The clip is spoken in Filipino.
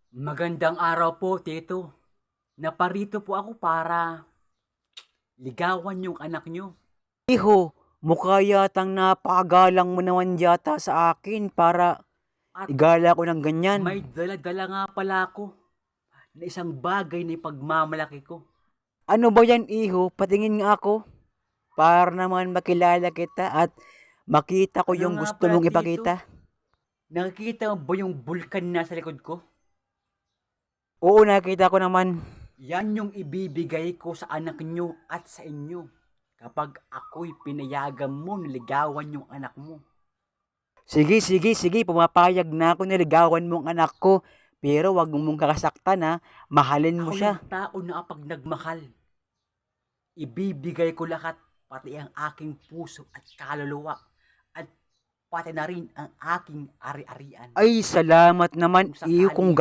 Magandang araw po, Tito. Naparito po ako para ligawan yung anak nyo. Iho, mukha yatang napakagalang mo naman yata sa akin para At igala ko ng ganyan. may dala-dala nga pala ako na isang bagay na ipagmamalaki ko. Ano ba yan, iho? Patingin nga ako para naman makilala kita at makita ko Ano yung nga gusto pala, mong Tito? ipakita. Nakikita mo ba yung bulkan na sa likod ko? Oo, nakita ko naman. Yan yung ibibigay ko sa anak nyo at sa inyo kapag ako'y pinayagan mo na ligawan yung anak mo. Sige, pumapayag na ako niligawan mo ang anak ko. Pero wag mong kakasaktan ha, mahalin mo Ako yung siya. tao na kapag nagmahal, ibibigay ko lahat, pati ang aking puso at kaluluwa, at pati na rin ang aking ari-arian. Ay, salamat naman, Kung iyo, kung sakaling